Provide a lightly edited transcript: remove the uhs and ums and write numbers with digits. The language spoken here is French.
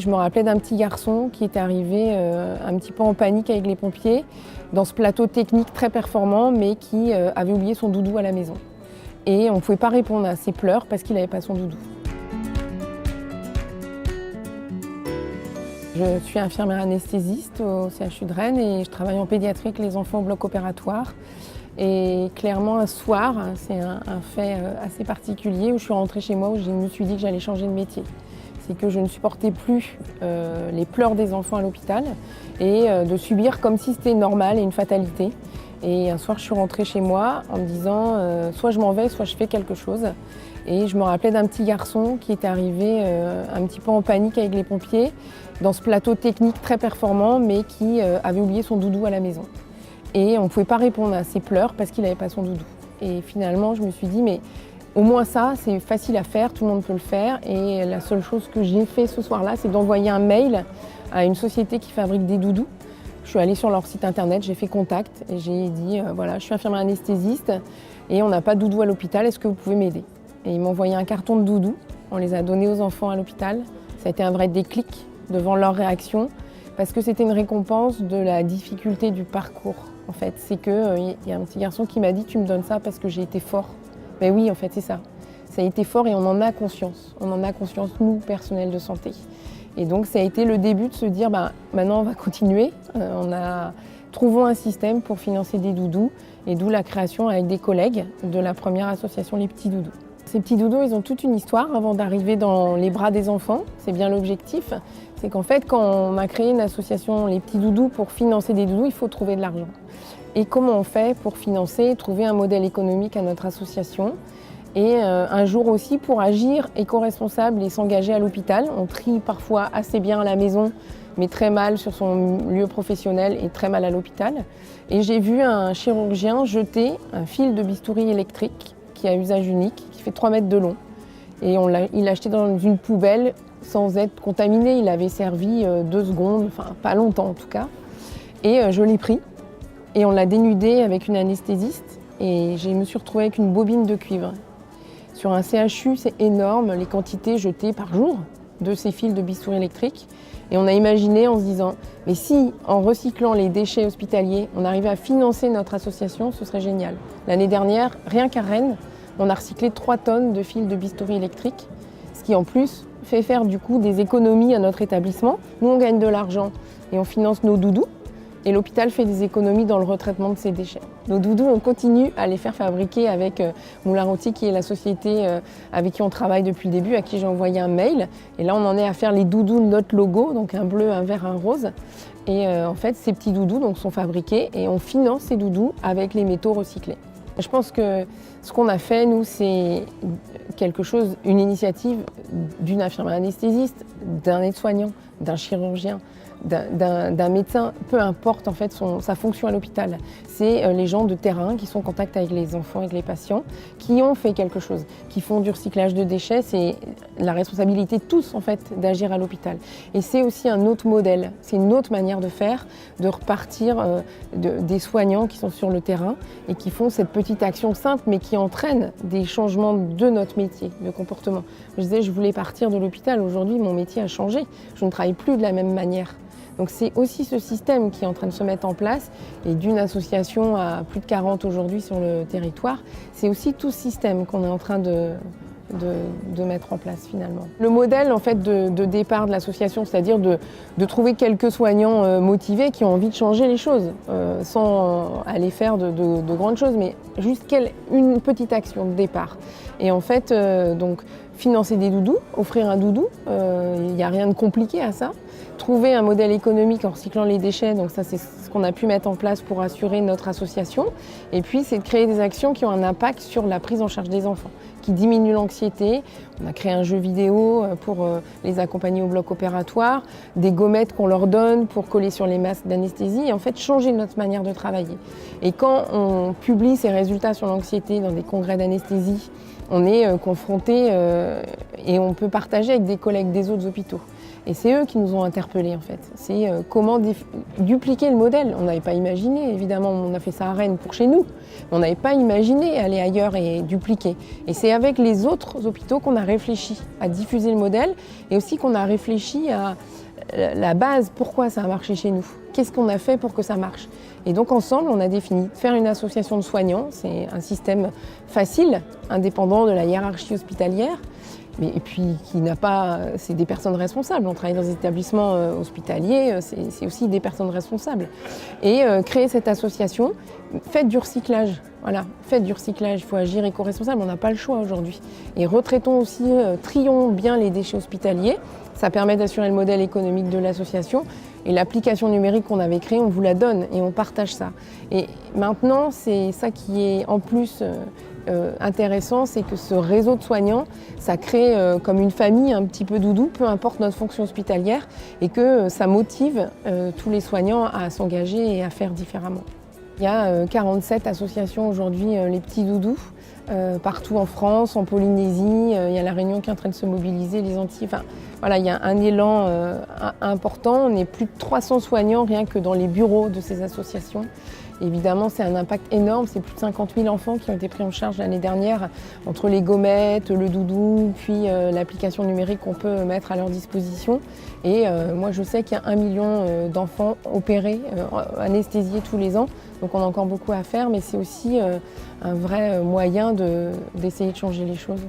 Je me rappelais d'un petit garçon qui était arrivé un petit peu en panique avec les pompiers dans ce plateau technique très performant, mais qui avait oublié son doudou à la maison. Et on ne pouvait pas répondre à ses pleurs parce qu'il n'avait pas son doudou. Je suis infirmière anesthésiste au CHU de Rennes et je travaille en pédiatrie avec les enfants au bloc opératoire. Et clairement, un soir, c'est un fait assez particulier où je suis rentrée chez moi, où je me suis dit que j'allais changer de métier. C'est que je ne supportais plus les pleurs des enfants à l'hôpital et de subir comme si c'était normal et une fatalité. Et un soir, je suis rentrée chez moi en me disant soit je m'en vais, soit je fais quelque chose. Et je me rappelais d'un petit garçon qui était arrivé un petit peu en panique avec les pompiers dans ce plateau technique très performant, mais qui avait oublié son doudou à la maison. Et on ne pouvait pas répondre à ses pleurs parce qu'il n'avait pas son doudou. Et finalement, je me suis dit, mais au moins ça, c'est facile à faire, tout le monde peut le faire. Et la seule chose que j'ai fait ce soir-là, c'est d'envoyer un mail à une société qui fabrique des doudous. Je suis allée sur leur site internet, j'ai fait contact et j'ai dit, voilà, je suis infirmière anesthésiste et on n'a pas de doudou à l'hôpital, est-ce que vous pouvez m'aider? Et ils m'ont envoyé un carton de doudou, on les a donnés aux enfants à l'hôpital. Ça a été un vrai déclic devant leur réaction parce que c'était une récompense de la difficulté du parcours. En fait, c'est qu'il y a un petit garçon qui m'a dit, tu me donnes ça parce que j'ai été fort. Mais oui, en fait, c'est ça. Ça a été fort et on en a conscience. On en a conscience, nous, personnel de santé. Et donc, ça a été le début de se dire, maintenant, on va continuer. Trouvons un système pour financer des doudous. Et d'où la création avec des collègues de la première association Les Petits Doudous. Ces petits doudous, ils ont toute une histoire avant d'arriver dans les bras des enfants. C'est bien l'objectif. C'est qu'en fait, quand on a créé une association Les Petits Doudous pour financer des doudous, il faut trouver de l'argent. Et comment on fait pour financer, trouver un modèle économique à notre association et un jour aussi pour agir éco-responsable et s'engager à l'hôpital. On trie parfois assez bien à la maison, mais très mal sur son lieu professionnel et très mal à l'hôpital. Et j'ai vu un chirurgien jeter un fil de bistouri électrique qui a usage unique, qui fait 3 mètres de long. Et il l'a acheté dans une poubelle sans être contaminé. Il avait servi 2 secondes, enfin pas longtemps en tout cas. Et je l'ai pris. Et on l'a dénudé avec une anesthésiste et je me suis retrouvée avec une bobine de cuivre. Sur un CHU, c'est énorme, les quantités jetées par jour de ces fils de bistouri électrique. Et on a imaginé en se disant, mais si en recyclant les déchets hospitaliers, on arrivait à financer notre association, ce serait génial. L'année dernière, rien qu'à Rennes, on a recyclé 3 tonnes de fils de bistouri électrique, ce qui en plus fait faire du coup des économies à notre établissement. Nous, on gagne de l'argent et on finance nos doudous. Et l'hôpital fait des économies dans le retraitement de ces déchets. Nos doudous, on continue à les faire fabriquer avec Moulin Rôti, qui est la société avec qui on travaille depuis le début, à qui j'ai envoyé un mail. Et là, on en est à faire les doudous de notre logo, donc un bleu, un vert, un rose. Et en fait, ces petits doudous donc, sont fabriqués et on finance ces doudous avec les métaux recyclés. Je pense que ce qu'on a fait, nous, c'est quelque chose, une initiative d'une infirmière anesthésiste, d'un aide-soignant, d'un chirurgien, d'un médecin, peu importe en fait sa fonction à l'hôpital. C'est les gens de terrain qui sont en contact avec les enfants, avec les patients, qui ont fait quelque chose, qui font du recyclage de déchets. C'est la responsabilité de tous en fait d'agir à l'hôpital. Et c'est aussi un autre modèle, c'est une autre manière de faire, de repartir des soignants qui sont sur le terrain et qui font cette petite action simple mais qui entraîne des changements de notre métier, de comportement. Je disais, je voulais partir de l'hôpital. Aujourd'hui, mon métier a changé. Je ne travaille plus de la même manière. Donc c'est aussi ce système qui est en train de se mettre en place et d'une association à plus de 40 aujourd'hui sur le territoire, c'est aussi tout ce système qu'on est en train de mettre en place finalement. Le modèle en fait de départ de l'association, c'est-à-dire de trouver quelques soignants motivés qui ont envie de changer les choses sans aller faire de grandes choses, mais juste une petite action de départ. Et en fait, donc financer des doudous, offrir un doudou, il n'y a rien de compliqué à ça. Trouver un modèle économique en recyclant les déchets, donc ça c'est ce qu'on a pu mettre en place pour assurer notre association. Et puis c'est de créer des actions qui ont un impact sur la prise en charge des enfants, qui diminuent l'anxiété. On a créé un jeu vidéo pour les accompagner au bloc opératoire, des gommettes qu'on leur donne pour coller sur les masques d'anesthésie et en fait changer notre manière de travailler. Et quand on publie ces résultats sur l'anxiété dans des congrès d'anesthésie, on est confronté et on peut partager avec des collègues des autres hôpitaux. Et c'est eux qui nous ont interpellés en fait. C'est comment dupliquer le modèle. On n'avait pas imaginé, évidemment, on a fait ça à Rennes pour chez nous. On n'avait pas imaginé aller ailleurs et dupliquer. Et c'est avec les autres hôpitaux qu'on a réfléchi à diffuser le modèle et aussi qu'on a réfléchi à la base, pourquoi ça a marché chez nous. Qu'est-ce qu'on a fait pour que ça marche? Et donc ensemble, on a défini faire une association de soignants. C'est un système facile, indépendant de la hiérarchie hospitalière. Et puis qui n'a pas, c'est des personnes responsables. On travaille dans des établissements hospitaliers, c'est aussi des personnes responsables. Et créer cette association, faites du recyclage. Voilà, faites du recyclage. Il faut agir éco-responsable. On n'a pas le choix aujourd'hui. Et retraitons aussi, trions bien les déchets hospitaliers. Ça permet d'assurer le modèle économique de l'association. Et l'application numérique qu'on avait créée, on vous la donne et on partage ça. Et maintenant, c'est ça qui est en plus intéressant, c'est que ce réseau de soignants, ça crée comme une famille un petit peu doudou, peu importe notre fonction hospitalière, et que ça motive tous les soignants à s'engager et à faire différemment. Il y a 47 associations aujourd'hui, les petits doudous, partout en France, en Polynésie. Il y a la Réunion qui est en train de se mobiliser, les Antilles. Enfin, voilà, il y a un élan important. On est plus de 300 soignants rien que dans les bureaux de ces associations. Évidemment, c'est un impact énorme. C'est plus de 50 000 enfants qui ont été pris en charge l'année dernière entre les gommettes, le doudou, puis l'application numérique qu'on peut mettre à leur disposition. Et moi, je sais qu'il y a 1 million d'enfants opérés, anesthésiés tous les ans. Donc on a encore beaucoup à faire, mais c'est aussi un vrai moyen d'essayer de changer les choses.